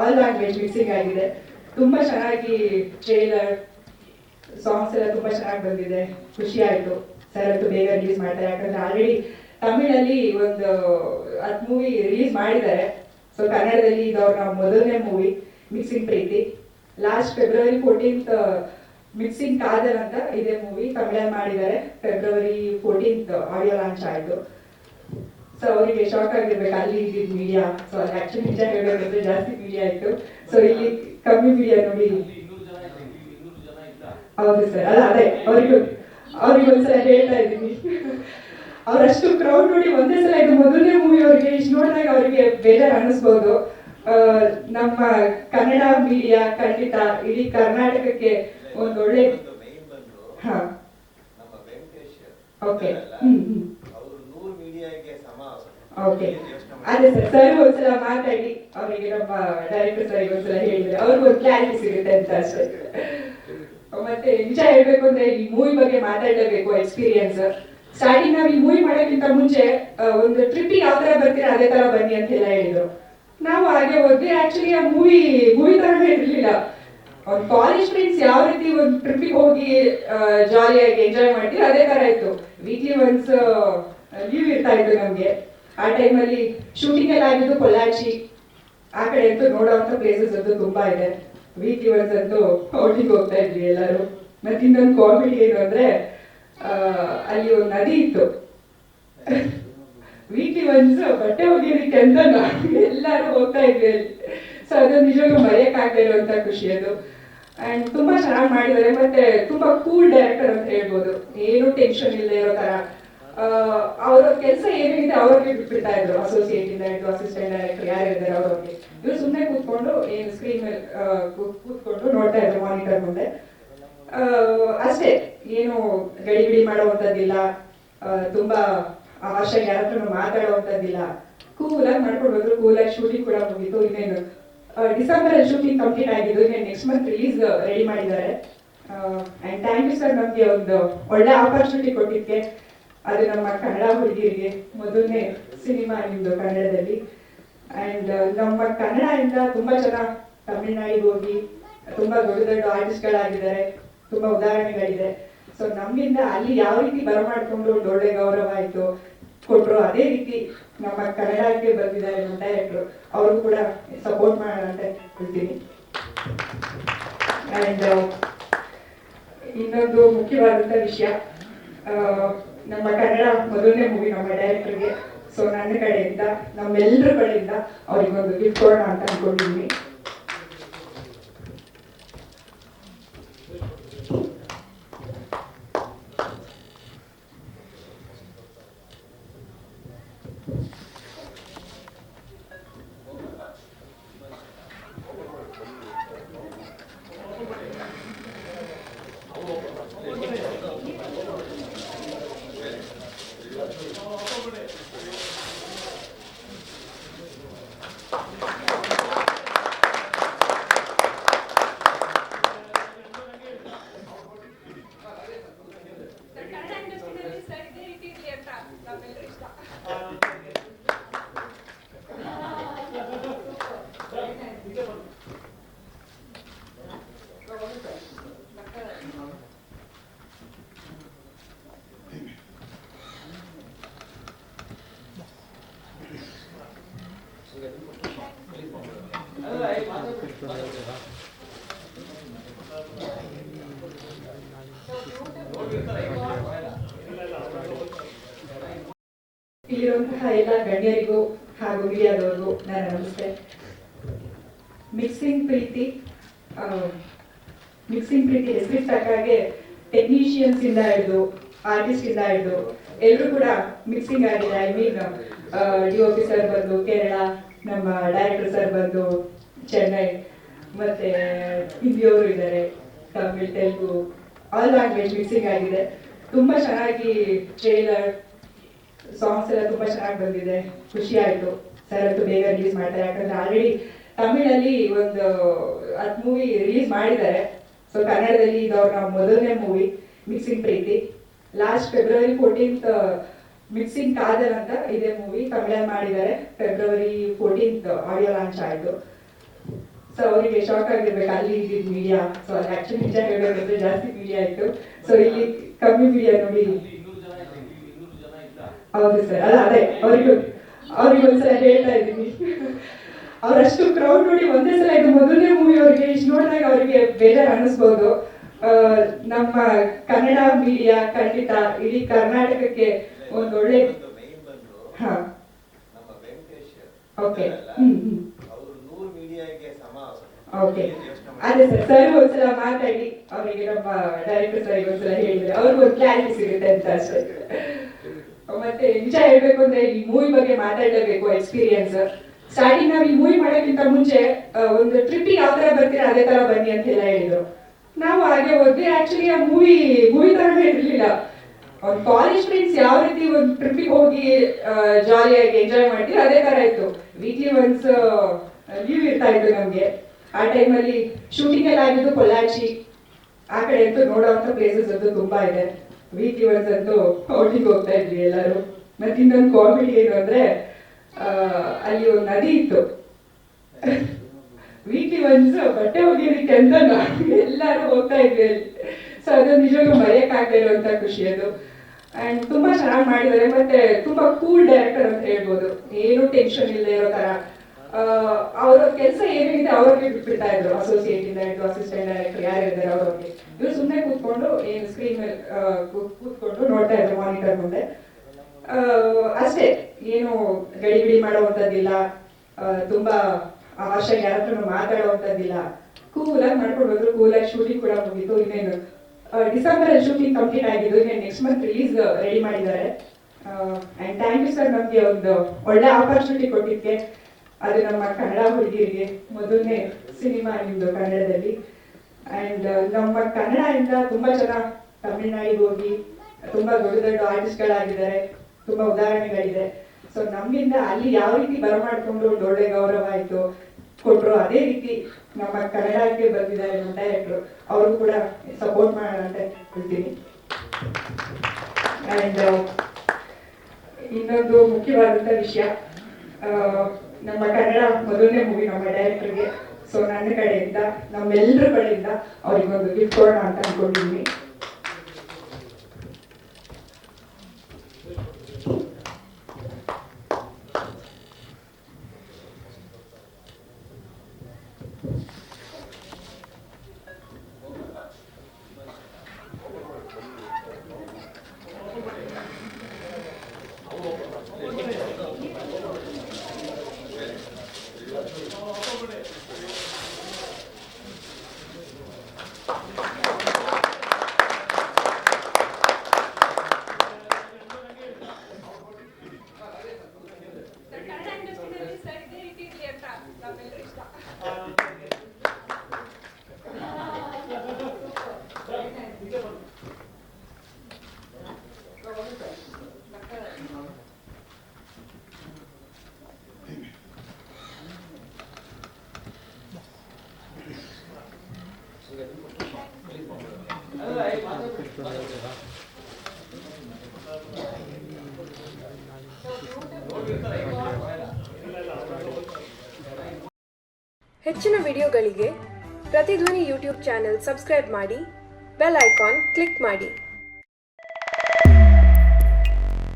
All language mixing ಆಗಿದೆ. ತುಂಬಾ ಚೆನ್ನಾಗಿ ಟ್ರೇಲರ್ ಸಾಂಗ್ಸ್ ಎಲ್ಲ ತುಂಬಾ ಚೆನ್ನಾಗಿ ಬಂದಿದೆ. ಖುಷಿ ಆಯ್ತು. ಸರ್ ಅಂತೂ ಬೇಗ ರಿಲೀಸ್ ಮಾಡ್ತಾರೆ, ಯಾಕಂದ್ರೆ ಆಲ್ರೆಡಿ ತಮಿಳಲ್ಲಿ ಒಂದು 10 ಮೂವಿ ರಿಲೀಸ್ ಮಾಡಿದ್ದಾರೆ. ಸೊ ಕನ್ನಡದಲ್ಲಿ ಇದು ಅವ್ರ ಮೊದಲನೇ ಮೂವಿ ಮಿಕ್ಸಿಂಗ್ ಪ್ರೀತಿ. Last February 14th mixing Kaadhal ಅಂತ ಇದೇ ಮೂವಿ ತಮಿಳಲ್ಲಿ ಮಾಡಿದ್ದಾರೆ. ಫೆಬ್ರವರಿ 14th ಆಡಿಯೋ ಲಾಂಚ್ ಆಯಿತು. ಸೊ ಅವರಿಗೆ ಶಾಕ್ ಆಗಿರ್ಬೇಕು, ಅಲ್ಲಿ ಇದ್ದಿದ್ದು ಮೀಡಿಯಾ. ಸೊ ಅಲ್ಲಿ ಆಕ್ಚುಲಿ ನಿಜ ಹೇಳಬೇಕಂದ್ರೆ ಜಾಸ್ತಿ ಮೀಡಿಯಾ ಇತ್ತು. ಸೊ ಇಲ್ಲಿ ಕಮ್ಮಿ ಮೀಡಿಯಾ ನೋಡಿ. ಹೌದು ಸರ್, ಅದೇ ಅವ್ರಿಗೊಂದ್ಸಲ ಹೇಳ್ತಾ ಇದ್ದೀನಿ. ಅವರಷ್ಟು ಕ್ರೌಡ್ ನೋಡಿ ಒಂದೇ ಸಲ ಇದು ಮೊದಲನೇ ಮೂವಿ ಅವರಿಗೆ ಇಷ್ಟು ನೋಡಿದಾಗ ಅವರಿಗೆ ಬೇಜಾರು ಅನ್ನಿಸ್ಬೋದು. ನಮ್ಮ ಕನ್ನಡ ಮೀಡಿಯಾ ಖಂಡಿತ ಇಡೀ ಕರ್ನಾಟಕಕ್ಕೆ ಒಂದೊಳ್ಳೆ ಓಕೆ ಓಕೆ ಅದೇ ಸರ್ ಒಂದ್ಸಲ ಮಾತಾಡಿ ಅವರಿಗೆ ನಮ್ಮ ಡೈರೆಕ್ಟರ್ ಸರ್ ಒಂದ್ಸಲ ಹೇಳಿದ್ರೆ ಅವ್ರಿಗೊಂದು ಕ್ಲಾರಿಟಿ ಸಿಗುತ್ತೆ ಅಂತ ಅಷ್ಟೇ. ಮತ್ತೆ ನಿಜ ಹೇಳ್ಬೇಕು ಅಂದ್ರೆ ಈ ಮೂವಿ ಬಗ್ಗೆ ಮಾತಾಡಲೇಬೇಕು. ಎಕ್ಸ್ಪೀರಿಯನ್ಸ್ ಸ್ಟಾರ್ಟಿಂಗ್ ನಾವು ಈ ಮೂವಿ ಮಾಡೋಕ್ಕಿಂತ ಮುಂಚೆ ಒಂದು ಟ್ರಿಪ್ಪಿಗೆ ಯಾವ ತರ ಬರ್ತೀರಾ ಅದೇ ತರ ಬನ್ನಿ ಅಂತೆಲ್ಲ ಹೇಳಿದ್ರು. ನಾವು ಹಾಗೆ ಹೋದ್ವಿ. ಆಕ್ಚುಲಿ ಆ ಮೂವಿ ತರನೇ ಇರಲಿಲ್ಲ. ಒಂದು ಕಾಲೇಜ್ ಫ್ರೆಂಡ್ಸ್ ಯಾವ ರೀತಿ ಒಂದು ಟ್ರಿಪ್ಪಿಗೆ ಹೋಗಿ ಜಾಲಿಯಾಗಿ ಎಂಜಾಯ್ ಮಾಡ್ತೀವಿ ಅದೇ ತರ ಇತ್ತು. ವೀಕ್ಲಿ ಒನ್ಸ್ ಲೀವ್ ಇರ್ತಾ ಇತ್ತು ನಮ್ಗೆ. ಆ ಟೈಮಲ್ಲಿ ಶೂಟಿಂಗ್ ಎಲ್ಲ ಆಗಿದ್ದು ಪೊಲ್ಲಾಚಿ ಆ ಕಡೆ ಅಂತೂ ನೋಡೋವಂಥ ಪ್ಲೇಸಸ್ ಅಂತೂ ತುಂಬಾ ಇದೆ. ವೀಕ್ಲಿ ಒನ್ಸ್ ಅಂತೂ ಔಟಿಂಗ್ ಹೋಗ್ತಾ ಇದ್ವಿ ಎಲ್ಲರೂ. ಮತ್ತೆ ಇನ್ನೊಂದು ಕಾಮಿಡಿ ಏನು ಅಂದ್ರೆ ಅಲ್ಲಿ ಒಂದು ನದಿ ಇತ್ತು. ವೀಕ್ಲಿ ಒನ್ಸ್ ಬಟ್ಟೆ ಒಗೆಯೋದಕ್ಕೆ ಅಂತ ಎಲ್ಲರೂ ಹೋಗ್ತಾ ಇದ್ವಿ ಅಲ್ಲಿ. ಸೊ ಅದು ನಿಜವಾಗ್ಲೂ ಮರೆಯಕ್ಕಾಗದೇ ಇರುವಂತ ಖುಷಿ ಅದು. ಅಂಡ್ ತುಂಬಾ ಚೆನ್ನಾಗಿ ಮಾಡಿದ್ದಾರೆ. ಮತ್ತೆ ತುಂಬಾ ಕೂಲ್ ಡೈರೆಕ್ಟರ್ ಅಂತ ಹೇಳ್ಬೋದು. ಏನು ಟೆನ್ಷನ್ ಇಲ್ಲದೆ ಇರೋ ತರ ಅವರ ಕೆಲಸ ಏನಿದೆ ಅವ್ರಿಗೆ ಬಿಟ್ಬಿಡ್ತಾ ಇದ್ರು. ಅಸೋಸಿಯೇಟ್ ಇಂದ ಹಿಡಿದು ಅಸಿಸ್ಟೆಂಟ್ ಡೈರೆಕ್ಟರ್ ಯಾರಿದ್ದಾರೆ ಅವ್ರಿಗೆ. ಇವ್ರು ಸುಮ್ಮನೆ ಕೂತ್ಕೊಂಡು ಏನು ಸ್ಕ್ರೀನ್ ಮೇಲೆ ಕೂತ್ಕೊಂಡು ನೋಡ್ತಾ ಇದ್ರು ಮಾನಿಟರ್ ಮುಂದೆ ಅಷ್ಟೇ. ಏನು ಗಡಿಬಿಡಿ ಮಾಡುವಂಥದ್ದಿಲ್ಲ, ತುಂಬಾ ಅವಶ್ಯಕ ಯಾರ ಹತ್ರ ಮಾತಾಡುವಂಥದ್ದಿಲ್ಲ. ಕೂಲಾಗಿ ಮಾಡ್ಕೊಂಡು ಹೋದ್ರು. ಕೂಲಾಗಿ ಶೂಟಿಂಗ್ ಕೂಡ ಮುಗೀತು. ಇನ್ನೇನು ಡಿಸೆಂಬರ್ ಅಲ್ಲಿ ಶೂಟಿಂಗ್ ಕಂಪ್ಲೀಟ್ ಆಗಿದ್ದು. ಇನ್ನೇನು ನೆಕ್ಸ್ಟ್ ಮಂತ್ ರಿಲೀಸ್ ರೆಡಿ ಮಾಡಿದ್ದಾರೆ. ಅಂಡ್ ಥ್ಯಾಂಕ್ ಯು ಸರ್, ನಮಗೆ ಒಂದು ಒಳ್ಳೆ ಆಪರ್ಚುನಿಟಿ ಕೊಟ್ಟಿದ್ದಕ್ಕೆ. ಅದು ನಮ್ಮ ಕನ್ನಡ ಹುಡುಗಿರಿಗೆ ಮೊದಲನೇ ಸಿನಿಮಾ ನಿಮ್ದು ಕನ್ನಡದಲ್ಲಿ. ಅಂಡ್ ನಮ್ಮ ಕನ್ನಡದಿಂದ ತುಂಬಾ ಜನ ತಮಿಳ್ನಾಡಿಗೆ ಹೋಗಿ ತುಂಬಾ ದೊಡ್ಡ ದೊಡ್ಡ ಆರ್ಟಿಸ್ಟ್ಗಳಾಗಿದ್ದಾರೆ. ತುಂಬಾ ಉದಾಹರಣೆಗಳಿದೆ. ಸೊ ನಮ್ಮಿಂದ ಅಲ್ಲಿ ಯಾವ ರೀತಿ ಬರಮಾಡ್ಕೊಂಡು ಒಂದು ಒಳ್ಳೆ ಗೌರವ ಆಯ್ತು ಕೊಟ್ರು, ಅದೇ ರೀತಿ ನಮ್ಮ ಕನ್ನಡಕ್ಕೆ ಬಂದಿದ್ದಾರೆ ನಮ್ಮ ಡೈರೆಕ್ಟ್ರು. ಅವ್ರಿಗೂ ಕೂಡ ಸಪೋರ್ಟ್ ಮಾಡೋಣ ಅಂತ ಹೇಳ್ತೀನಿ. ಅಂಡ್ ಇನ್ನೊಂದು ಮುಖ್ಯವಾದಂಥ ವಿಷಯ, ನಮ್ಮ ಕನ್ನಡ ಮೊದಲನೇ ಮೂವಿ ನಮ್ಮ ಡೈರೆಕ್ಟರ್ಗೆ. ಸೊ ನನ್ನ ಕಡೆಯಿಂದ ನಮ್ಮೆಲ್ಲರ ಕಡೆಯಿಂದ ಅವ್ರಿಗೊಂದು ಗಿಫ್ಟ್ ಕೊಡೋಣ ಅಂತ ಅನ್ಕೊಂಡಿದ್ದೀನಿ. ಇಲ್ಲಿರುವಂತಹ ಎಲ್ಲ ಗಣ್ಯರಿಗೂ ಹಾಗೂ ಮೀಡಿಯಾದವರಿಗೂ ನನ್ನ ನಮಸ್ತೆ. ಮಿಕ್ಸಿಂಗ್ ಪ್ರೀತಿ ಹೆಸರಿಗೆ ತಕ್ಕಾಗೆ ಟೆಕ್ನಿಷಿಯನ್ಸ್ ಇಂದ ಹಿಡಿದು ಆರ್ಟಿಸ್ಟ್ ಇಂದ ಹಿಡಿದು ಎಲ್ಲರೂ ಕೂಡ ಮಿಕ್ಸಿಂಗ್ ಆಗಿದೆ. ಐ ಮೀನ್ DOP ಸರ್ ಬಂದು ಕೇರಳ, ನಮ್ಮ ಡೈರೆಕ್ಟರ್ ಸರ್ ಬಂದು ಚೆನ್ನೈ, ಮತ್ತೆ ಹಿಂದಿಯವರು ಇದ್ದಾರೆ, Tamil, Telugu, all language mixing ಆಗಿದೆ. ತುಂಬಾ ಚೆನ್ನಾಗಿ ಟ್ರೇಲರ್ ಸಾಂಗ್ಸ್ ಎಲ್ಲ ತುಂಬಾ ಚೆನ್ನಾಗಿ ಬಂದಿದೆ. ಖುಷಿ ಆಯ್ತು. ಸರ್ ಅಂತೂ ಬೇಗ ರಿಲೀಸ್ ಮಾಡ್ತಾರೆ, ಯಾಕಂದ್ರೆ ಆಲ್ರೆಡಿ ತಮಿಳಲ್ಲಿ ಒಂದು 10 ಮೂವಿ ರಿಲೀಸ್ ಮಾಡಿದ್ದಾರೆ. ಸೊ ಕನ್ನಡದಲ್ಲಿ ಇದು ಅವ್ರ ಮೊದಲನೇ ಮೂವಿ ಮಿಕ್ಸಿಂಗ್ ಪ್ರೀತಿ. Last February 14th mixing Kaadhal ಅಂತ ಇದೇ ಮೂವಿ ತಮಿಳಲ್ಲಿ ಮಾಡಿದ್ದಾರೆ. ಫೆಬ್ರವರಿ 14th ಆಡಿಯೋ ಲಾಂಚ್ ಆಯಿತು. ಸೊ ಅವರಿಗೆ ಶಾಕ್ ಆಗಿರ್ಬೇಕು, ಅಲ್ಲಿ ಇದ್ದಿದ್ದು ಮೀಡಿಯಾ. ಸೊ ಅಲ್ಲಿ ಆಕ್ಚುಲಿ ನಿಜ ಹೇಳಬೇಕಂದ್ರೆ ಜಾಸ್ತಿ ಮೀಡಿಯಾ ಇತ್ತು. ಸೊ ಇಲ್ಲಿ ಕಮ್ಮಿ ಮೀಡಿಯಾ ನೋಡಿ. ಹೌದು ಸರ್, ಅದೇ ಅವ್ರಿಗೊಂದ್ಸಲ ಹೇಳ್ತಾ ಇದ್ದೀನಿ. ಅವರಷ್ಟು ಕ್ರೌಡ್ ನೋಡಿ ಒಂದೇ ಸಲ ಇದು ಮೊದಲನೇ ಮೂವಿ ಅವರಿಗೆ ಇಷ್ಟು ನೋಡಿದಾಗ ಅವರಿಗೆ ಬೇಜಾರು ಅನ್ನಿಸ್ಬೋದು. ನಮ್ಮ ಕನ್ನಡ ಮೀಡಿಯಾ ಖಂಡಿತ ಇಡೀ ಕರ್ನಾಟಕಕ್ಕೆ ಒಂದೊಳ್ಳೆ ಓಕೆ ಓಕೆ ಅದೇ ಸರ್ ಒಂದ್ಸಲ ಮಾತಾಡಿ ಅವರಿಗೆ ನಮ್ಮ ಡೈರೆಕ್ಟರ್ ಸರ್ ಒಂದ್ಸಲ ಹೇಳಿದ್ರೆ ಅವ್ರಿಗೂ ಒಂದು ಕ್ಲಾರಿಟಿ ಸಿಗುತ್ತೆ ಅಂತ ಅಷ್ಟೇ. ಮತ್ತೆ ನಿಜ ಹೇಳ್ಬೇಕು ಅಂದ್ರೆ ಈ ಮೂವಿ ಬಗ್ಗೆ ಮಾತಾಡಲೇಬೇಕು. ಎಕ್ಸ್ಪೀರಿಯನ್ಸ್ ಸ್ಟಾರ್ಟಿಂಗ್ ನಾವು ಈ ಮೂವಿ ಮಾಡೋಕ್ಕಿಂತ ಮುಂಚೆ ಒಂದು ಟ್ರಿಪ್ಪಿಗೆ ಯಾವ ತರ ಬರ್ತೀರಾ ಅದೇ ತರ ಬನ್ನಿ ಅಂತೆಲ್ಲ ಹೇಳಿದ್ರು. ನಾವು ಹಾಗೆ ಹೋದ್ವಿ. ಆಕ್ಚುಲಿ ಆ ಮೂವಿ ತರನೇ ಇರಲಿಲ್ಲ. ಅವ್ರ ಕಾಲೇಜ್ ಫ್ರೆಂಡ್ಸ್ ಯಾವ ರೀತಿ ಒಂದು ಟ್ರಿಪ್ಪಿಗೆ ಹೋಗಿ ಜಾಲಿಯಾಗಿ ಎಂಜಾಯ್ ಮಾಡ್ತೀವಿ ಅದೇ ತರ ಇತ್ತು. ವೀಕ್ಲಿ ಒನ್ಸ್ ಲೀವ್ ಇರ್ತಾ ಇತ್ತು ನಮ್ಗೆ. ಆ ಟೈಮಲ್ಲಿ ಶೂಟಿಂಗ್ ಎಲ್ಲ ಆಗಿದ್ದು ಪೊಲ್ಲಾಚಿ ಆ ಕಡೆ ಅಂತೂ ನೋಡೋವಂಥ ಪ್ಲೇಸಸ್ ಅಂತೂ ತುಂಬಾ ಇದೆ. ವೀಕ್ಲಿ ಒನ್ಸ್ ಅಂತೂ ಔಟಿಂಗ್ ಹೋಗ್ತಾ ಇದ್ವಿ ಎಲ್ಲರೂ. ಮತ್ತೆ ಇನ್ನೊಂದು ಕಾಮಿಡಿ ಏನು ಅಂದ್ರೆ ಅಲ್ಲಿ ಒಂದು ನದಿ ಇತ್ತು. ವೀಕ್ಲಿ ಒನ್ಸ್ ಬಟ್ಟೆ ಒಗೆಯೋದಕ್ಕೆ ಅಂತ ಎಲ್ಲರೂ ಹೋಗ್ತಾ ಇದ್ವಿ ಅಲ್ಲಿ. ಸೊ ಅದು ನಿಜವಾಗ್ಲೂ ಮರೆಯಕ್ಕಾಗದೇ ಇರುವಂತ ಖುಷಿ ಅದು. ಅಂಡ್ ತುಂಬಾ ಚೆನ್ನಾಗಿ ಮಾಡಿದ್ದಾರೆ. ಮತ್ತೆ ತುಂಬಾ ಕೂಲ್ ಡೈರೆಕ್ಟರ್ ಅಂತ ಹೇಳ್ಬೋದು. ಏನು ಟೆನ್ಷನ್ ಇಲ್ಲದೆ ಇರೋ ತರ ಅವರ ಕೆಲಸ ಏನಿದೆ ಅವ್ರಿಗೆ ಬಿಟ್ಬಿಡ್ತಾ ಇದ್ರು. ಅಸೋಸಿಯೇಟ್ ಇಂದ ಹಿಡಿದು ಅಸಿಸ್ಟೆಂಟ್ ಡೈರೆಕ್ಟರ್ ಯಾರಿದ್ದಾರೆ ಅವ್ರಿಗೆ. ಇವ್ರು ಸುಮ್ಮನೆ ಕೂತ್ಕೊಂಡು ಏನು ಸ್ಕ್ರೀನ್ ಮೇಲೆ ಕೂತ್ಕೊಂಡು ನೋಡ್ತಾ ಇದ್ರು ಮಾನಿಟರ್ ಮುಂದೆ ಅಷ್ಟೇ. ಏನು ಗಡಿ ಮಾಡುವಂಥದ್ದಿಲ್ಲ, ತುಂಬಾ ಅವಶ್ಯಕ ಯಾರ ಹತ್ರ ಮಾತಾಡುವಂಥದ್ದಿಲ್ಲ. ಕೂಲಾಗಿ ಮಾಡ್ಕೊಂಡು ಹೋದ್ರು. ಕೂಲಾಗಿ ಶೂಟಿಂಗ್ ಕೂಡ ಮುಗಿತು. ಇನ್ನೇನು ಡಿಸೆಂಬರ್ ಅಲ್ಲಿ ಶೂಟಿಂಗ್ ಕಂಪ್ಲೀಟ್ ಆಗಿದ್ದು. ಇನ್ನೇನು ನೆಕ್ಸ್ಟ್ ಮಂತ್ ರಿಲೀಸ್ ರೆಡಿ ಮಾಡಿದ್ದಾರೆ. ಅಂಡ್ ಥ್ಯಾಂಕ್ ಯು ಸರ್, ನಮಗೆ ಒಂದು ಒಳ್ಳೆ ಆಪರ್ಚುನಿಟಿ ಕೊಟ್ಟಿದ್ದಕ್ಕೆ. ಅದು ನಮ್ಮ ಕನ್ನಡ ಹುಡುಗಿರಿಗೆ ಮೊದಲನೇ ಸಿನಿಮಾ ನಿಮ್ದು ಕನ್ನಡದಲ್ಲಿ. ಅಂಡ್ ನಮ್ಮ ಕನ್ನಡದಿಂದ ತುಂಬಾ ಜನ ತಮಿಳ್ನಾಡಿಗೆ ಹೋಗಿ ತುಂಬಾ ದೊಡ್ಡ ಆರ್ಟಿಸ್ಟ್ಗಳಾಗಿದ್ದಾರೆ. ತುಂಬಾ ಉದಾಹರಣೆಗಳಿದೆ. ಸೊ ನಮ್ಮಿಂದ ಅಲ್ಲಿ ಯಾವ ರೀತಿ ಬರಮಾಡ್ಕೊಂಡು ಒಂದು ಒಳ್ಳೆ ಗೌರವ ಆಯ್ತು ಕೊಟ್ರು, ಅದೇ ರೀತಿ ನಮ್ಮ ಕನ್ನಡಕ್ಕೆ ಬಂದಿದ್ದಾರೆ ನಮ್ಮ ಡೈರೆಕ್ಟ್ರು. ಅವ್ರಿಗೂ ಕೂಡ ಸಪೋರ್ಟ್ ಮಾಡೋಣ ಅಂತ ಹೇಳ್ತೀನಿ. ಅಂಡ್ ಇನ್ನೊಂದು ಮುಖ್ಯವಾದಂಥ ವಿಷಯ, ನಮ್ಮ ಕನ್ನಡ ಮೊದಲನೇ ಮೂವಿ ನಮ್ಮ ಡೈರೆಕ್ಟರ್ಗೆ. ಸೊ ನನ್ನ ಕಡೆಯಿಂದ ನಮ್ಮೆಲ್ಲರ ಕಡೆಯಿಂದ ಅವ್ರಿಗೊಂದು ಗಿಫ್ಟ್ ಕೊಡೋಣ ಅಂತ ಅನ್ಕೊಂಡಿದ್ದೀನಿ. ಹೆಚ್ಚಿನ ವಿಡಿಯೋಗಳಿಗೆ ಪ್ರತಿಧ್ವನಿ ಯೂಟ್ಯೂಬ್ ಚಾನೆಲ್ ಸಬ್ಸ್ಕ್ರೈಬ್ ಮಾಡಿ, ಬೆಲ್ ಐಕಾನ್ ಕ್ಲಿಕ್ ಮಾಡಿ.